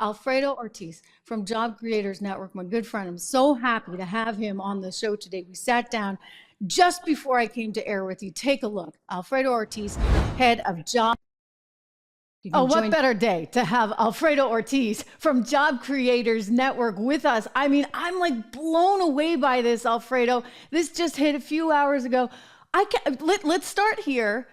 Alfredo Ortiz from Job Creators Network, my good friend. I'm so happy to have him on the show today. We sat down just before I came to air with you. Take a look. Alfredo Ortiz, head of Job. Oh, what better day to have Alfredo Ortiz from Job Creators Network with us. I mean, I'm like blown away by this, Alfredo. This just hit a few hours ago. Let's start here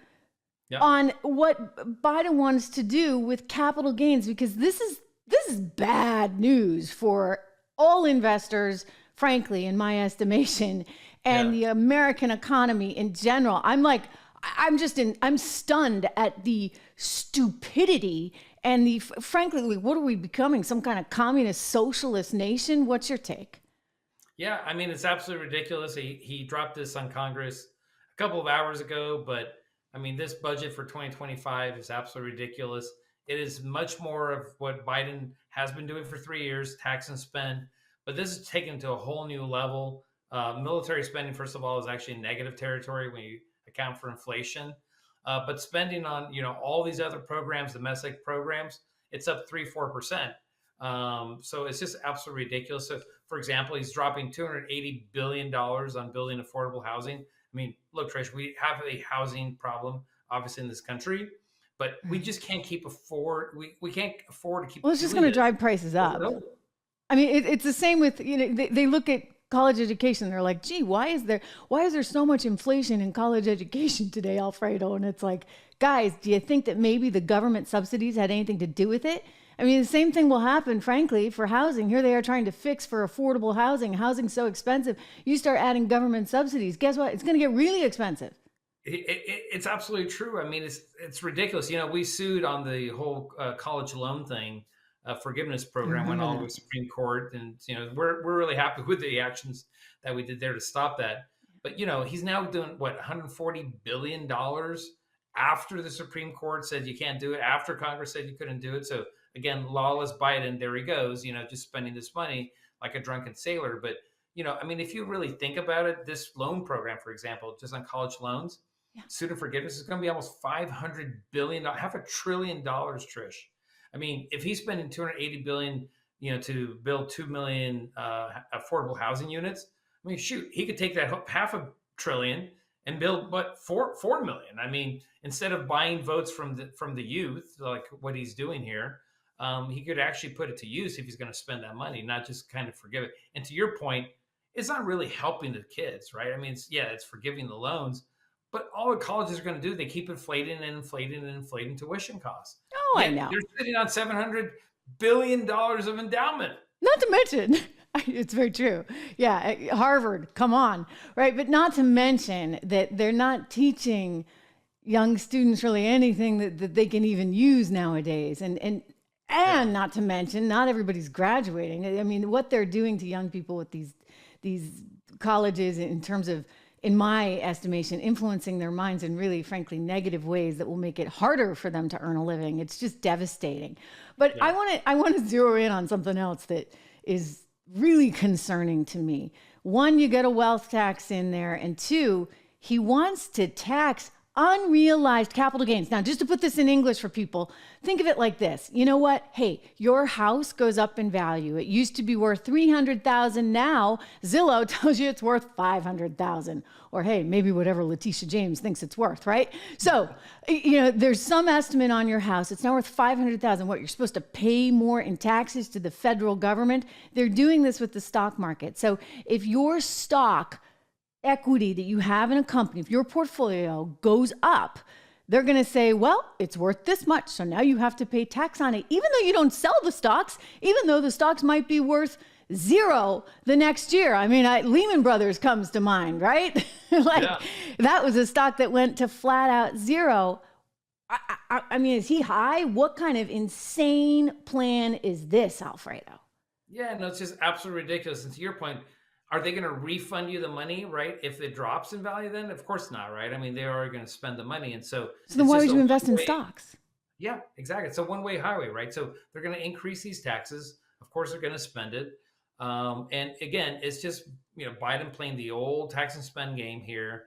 on what Biden wants to do with capital gains, because this is bad news for all investors, frankly, in my estimation, and the American economy in general. I'm stunned at the stupidity and frankly, what are we becoming? Some kind of communist socialist nation? What's your take? Yeah, I mean, it's absolutely ridiculous. He dropped this on Congress a couple of hours ago, but I mean, this budget for 2025 is absolutely ridiculous. It is much more of what Biden has been doing for 3 years, tax and spend, but this is taken to a whole new level. Military spending, first of all, is actually negative territory when you account for inflation. But spending on all these other programs, domestic programs, it's up 3-4%. So it's just absolutely ridiculous. So, for example, he's dropping $280 billion on building affordable housing. I mean, look, Trish, we have a housing problem, obviously, in this country, but we just can't we can't afford to keep. Well, it's just going to drive prices up. I mean, it's the same with, they look at college education. They're like, gee, why is there so much inflation in college education today, Alfredo? And it's like, guys, do you think that maybe the government subsidies had anything to do with it? I mean, the same thing will happen, frankly, for housing. Here they are trying to fix for affordable housing. Housing's so expensive. You start adding government subsidies. Guess what? It's going to get really expensive. It's absolutely true. I mean, it's ridiculous. We sued on the whole college loan thing. Forgiveness program went all the way to the Supreme Court, and we're really happy with the actions that we did there to stop that. But he's now doing what, $140 billion after the Supreme Court said you can't do it, after Congress said you couldn't do it. So again, lawless Biden, there he goes, just spending this money like a drunken sailor. But I mean, if you really think about it, this loan program, for example, just on college loans, student forgiveness is going to be almost $500 billion, $500 billion, Trish. I mean, if he's spending $280 billion, to build 2 million affordable housing units, I mean, shoot, he could take that $500 billion and build 4 million. I mean, instead of buying votes from the youth, like what he's doing here, he could actually put it to use if he's going to spend that money, not just kind of forgive it. And to your point, it's not really helping the kids, right? I mean, it's forgiving the loans. But all the colleges are going to do, they keep inflating tuition costs. Oh, I know. They're sitting on $700 billion of endowment. Not to mention, it's very true. Yeah, Harvard, come on, right? But not to mention that they're not teaching young students really anything that they can even use nowadays. And not to mention, not everybody's graduating. I mean, what they're doing to young people with these colleges in terms of, in my estimation, influencing their minds in really, frankly, negative ways that will make it harder for them to earn a living. It's just devastating. But I want to zero in on something else that is really concerning to me. One, you get a wealth tax in there, and two, he wants to tax unrealized capital gains. Now, just to put this in English for people, think of it like this. You know what? Hey, your house goes up in value. It used to be worth $300,000. Now Zillow tells you it's worth $500,000, or hey, maybe whatever Letitia James thinks it's worth, right? So, there's some estimate on your house. It's now worth $500,000. What, you're supposed to pay more in taxes to the federal government? They're doing this with the stock market. So if your stock equity that you have in a company, if your portfolio goes up, they're going to say, well, it's worth this much, so now you have to pay tax on it, even though you don't sell the stocks, even though the stocks might be worth zero the next year. I mean, Lehman Brothers comes to mind, right? That was a stock that went to flat out zero. I mean, is he high? What kind of insane plan is this, Alfredo? Yeah, no, it's just absolutely ridiculous. And to your point, are they going to refund you the money, right? If it drops in value, then of course not, right? I mean, they are going to spend the money. And so then why would you invest in stocks? Yeah, exactly. It's a one-way highway, right? So they're going to increase these taxes. Of course, they're going to spend it. And again, it's just, Biden playing the old tax and spend game here,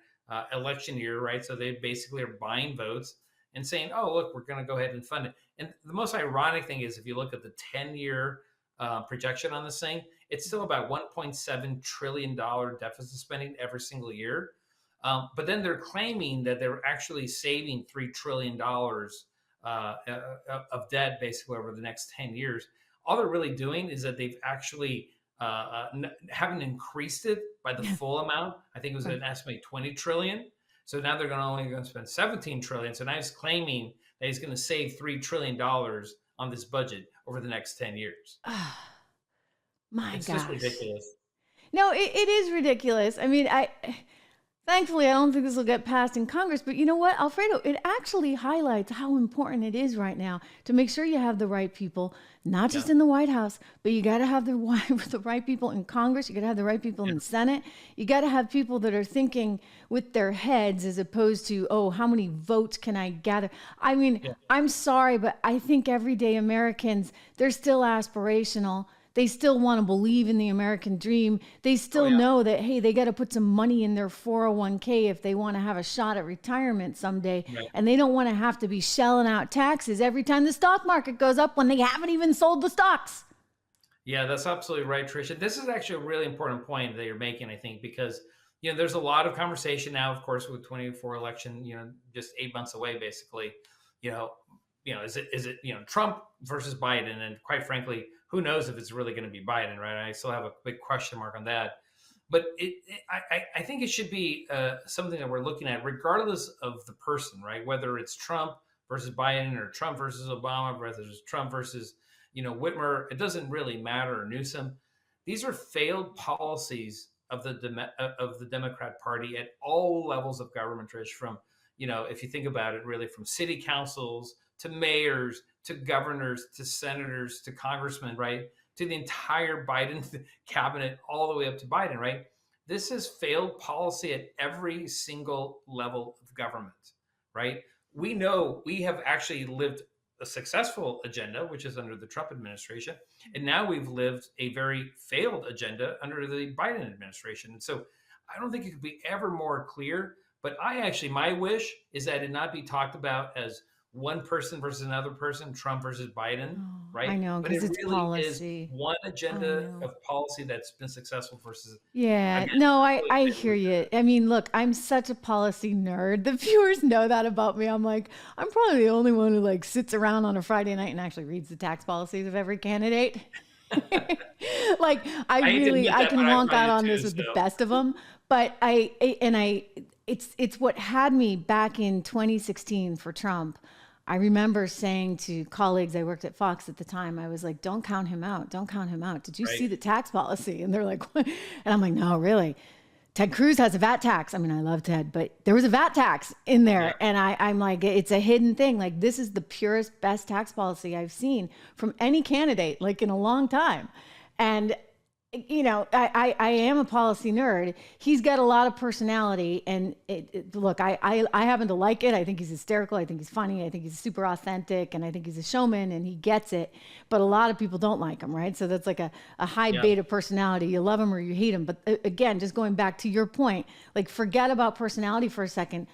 election year, right? So they basically are buying votes and saying, oh, look, we're going to go ahead and fund it. And the most ironic thing is if you look at the 10-year projection on this thing, it's still about $1.7 trillion deficit spending every single year. But then they're claiming that they're actually saving $3 trillion of debt basically over the next 10 years. All they're really doing is that they've actually haven't increased it by the full amount. I think it was an estimated 20 trillion. So now they're only going to spend 17 trillion. So now he's claiming that he's going to save $3 trillion on this budget over the next 10 years. My It's gosh. just ridiculous. No, it is ridiculous. I mean, thankfully, I don't think this will get passed in Congress, but you know what, Alfredo, it actually highlights how important it is right now to make sure you have the right people, not just in the White House, but you got to have the right people in Congress. You got to have the right people in the Senate. You got to have people that are thinking with their heads as opposed to, oh, how many votes can I gather? I mean, I'm sorry, but I think everyday Americans, they're still aspirational. They still want to believe in the American dream. They still know that, hey, they got to put some money in their 401k if they want to have a shot at retirement someday. Right. And they don't want to have to be shelling out taxes every time the stock market goes up when they haven't even sold the stocks. Yeah, that's absolutely right, Tricia. This is actually a really important point that you're making, I think, because there's a lot of conversation now, of course, with 2024 election, just 8 months away, basically. Is it Trump versus Biden? And quite frankly, who knows if it's really going to be Biden, right? I still have a big question mark on that. But I think it should be something that we're looking at, regardless of the person, right? Whether it's Trump versus Biden or Trump versus Obama, whether it's Trump versus Whitmer, it doesn't really matter, or Newsom. These are failed policies of the Democrat Party at all levels of government, Trish. From if you think about it, really from city councils to mayors, to governors, to senators, to congressmen, right? To the entire Biden cabinet, all the way up to Biden, right? This is failed policy at every single level of government, right? We know we have actually lived a successful agenda, which is under the Trump administration. And now we've lived a very failed agenda under the Biden administration. And so I don't think it could be ever more clear, but my wish is that it not be talked about as one person versus another person, Trump versus Biden, right? I know, but it because it's really policy. is one agenda of policy that's been successful versus I hear you. I mean, look, I'm such a policy nerd. The viewers know that about me. I'm probably the only one who sits around on a Friday night and actually reads the tax policies of every candidate. I can wonk out on this with the best of them, but it's what had me back in 2016 for Trump. I remember saying to colleagues, I worked at Fox at the time, I was like, don't count him out. Don't count him out. Did you see the tax policy? And they're like, what? And I'm like, no, really. Ted Cruz has a VAT tax. I mean, I love Ted, but there was a VAT tax in there. Yeah. And I'm like, it's a hidden thing. This is the purest, best tax policy I've seen from any candidate, in a long time. And I am a policy nerd. He's got a lot of personality, and look, I happen to like it. I think he's hysterical. I think he's funny. I think he's super authentic, and I think he's a showman, and he gets it. But a lot of people don't like him, right? So that's like a high beta personality. You love him or you hate him. But again, just going back to your point, forget about personality for a second.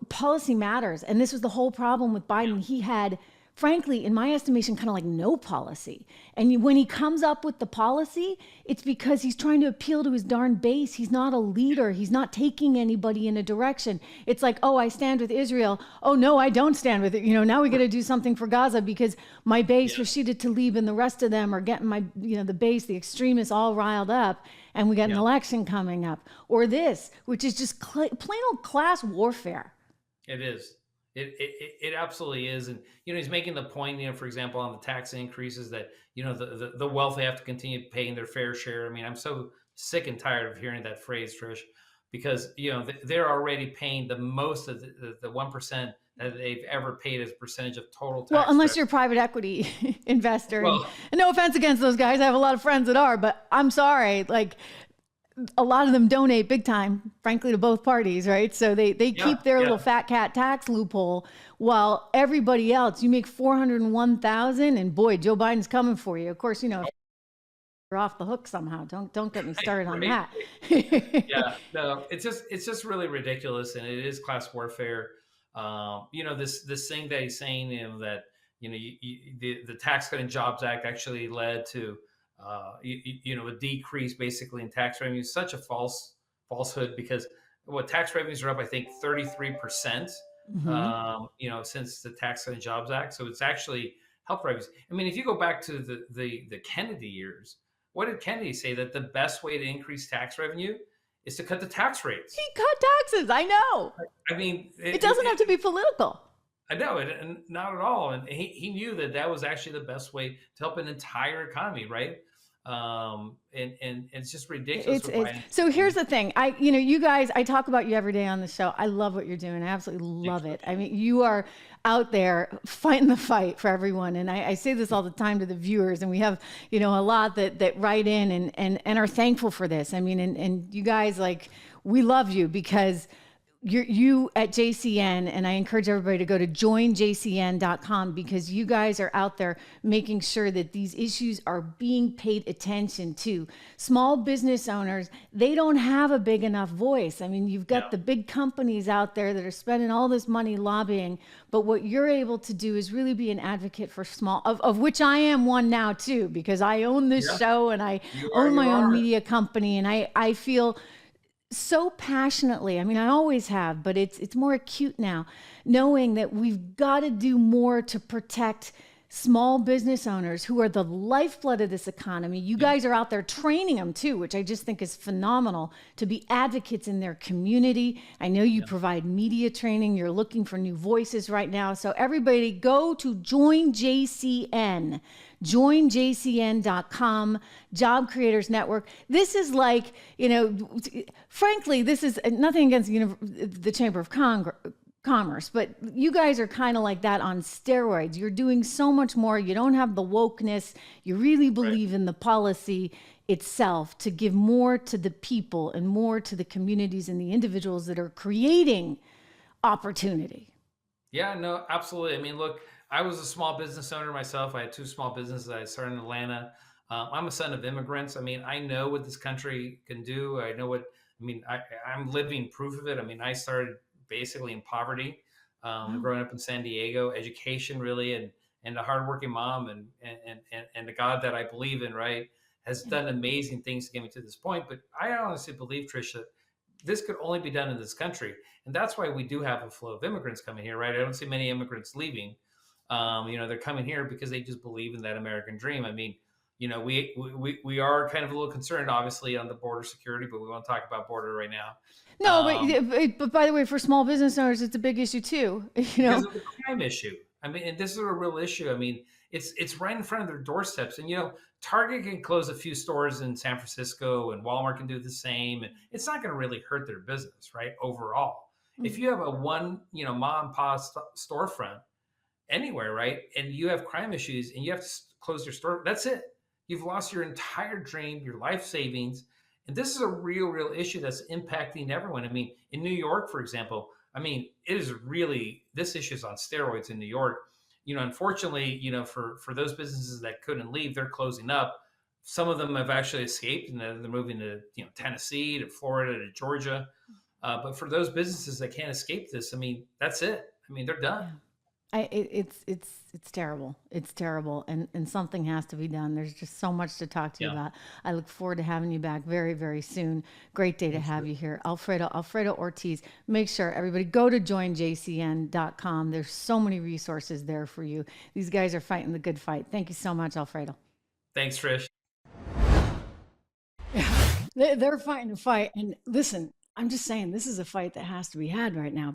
Policy matters, and this was the whole problem with Biden. He had, frankly, in my estimation, kind of no policy. And when he comes up with the policy, it's because he's trying to appeal to his darn base. He's not a leader. He's not taking anybody in a direction. It's like, oh, I stand with Israel. Oh, no, I don't stand with it. Now we got to do something for Gaza because my base, Rashida Tlaib and the rest of them are getting my, the base, the extremists all riled up. And we got an election coming up. Or this, which is just plain old class warfare. It is. It absolutely is. And, he's making the point, for example, on the tax increases that, the wealthy have to continue paying their fair share. I mean, I'm so sick and tired of hearing that phrase, Trish, because, they're already paying the most of the 1% that they've ever paid as a percentage of total tax. Well, unless you're a private equity investor. And no offense against those guys. I have a lot of friends that are, but I'm sorry. A lot of them donate big time, frankly, to both parties, right? So they keep their little fat cat tax loophole, while everybody else, you make $401,000, and boy, Joe Biden's coming for you. Of course, you're off the hook somehow. Don't get me started on that. No, it's just really ridiculous, and it is class warfare. This thing that he's saying, that The Tax Cut and Jobs Act actually led to a decrease basically in tax revenue. Such a falsehood, because tax revenues are up, I think, 33%. Hmm. Since the Tax Cut and Jobs Act, so it's actually helped revenues. I mean, if you go back to the Kennedy years, what did Kennedy say? That the best way to increase tax revenue is to cut the tax He rates. cut taxes. I know. I mean, It doesn't have to be political. I know it, and not at all. And he knew that that was actually the best way to help an entire economy, right? And it's just ridiculous. It's so here's the thing. You guys, I talk about you every day on the show. I love what you're doing. I absolutely love it. I mean, you are out there fighting the fight for everyone. And I say this all the time to the viewers, and we have, a lot that write in and are thankful for this. I mean, and you guys, like, we love you because you at JCN, and I encourage everybody to go to joinjcn.com, because you guys are out there making sure that these issues are being paid attention to. Small business owners, they don't have a big enough voice. I mean, you've got the big companies out there that are spending all this money lobbying, but what you're able to do is really be an advocate for small, of which I am one now too, because I own this show and I own my own media company, and I feel so passionately. I mean, I always have, but it's more acute now, knowing that we've got to do more to protect small business owners who are the lifeblood of this economy. You guys are out there training them too, which I just think is phenomenal, to be advocates in their community. I know you provide media training. You're looking for new voices right now. So everybody go to Join JCN. joinjcn.com, Job Creators Network. This is like, frankly, this is nothing against the Chamber of Commerce, but you guys are kind of like that on steroids. You're doing so much more. You don't have the wokeness. You really believe in the policy itself, to give more to the people and more to the communities and the individuals that are creating opportunity. Yeah, no, absolutely. I mean, look, I was a small business owner myself. I had two small businesses I started in Atlanta. I'm a son of immigrants. I mean, I know what this country can do. I know I'm living proof of it. I mean, I started basically in poverty, growing up in San Diego, education really, and a hardworking mom and the God that I believe in, right, has done amazing things to get me to this point. But I honestly believe, Trish, that this could only be done in this country. And that's why we do have a flow of immigrants coming here, right? I don't see many immigrants leaving. They're coming here because they just believe in that American dream. I mean, we are kind of a little concerned, obviously, on the border security, but we won't talk about border right now. No, but by the way, for small business owners, it's a big issue too. Because of the crime issue. I mean, and this is a real issue. I mean, it's right in front of their doorsteps. And Target can close a few stores in San Francisco, and Walmart can do the same, and it's not going to really hurt their business, right? Overall, if you have a mom and pop storefront anywhere, right, and you have crime issues and you have to close your store, that's it. You've lost your entire dream, your life savings. And this is a real issue that's impacting everyone. I mean, in New York, for example, I mean, this issue is on steroids in New York. Unfortunately, for those businesses that couldn't leave, they're closing up. Some of them have actually escaped, and they're moving to, Tennessee, to Florida, to Georgia. But for those businesses that can't escape this, I mean, that's it. I mean, they're done. It's terrible. It's terrible. And something has to be done. There's just so much to talk to you about. I look forward to having you back very, very soon. Great day to have you here. Alfredo Ortiz. Make sure everybody go to joinjcn.com. There's so many resources there for you. These guys are fighting the good fight. Thank you so much, Alfredo. Thanks, Trish. They're fighting a fight. And listen, I'm just saying, this is a fight that has to be had right now.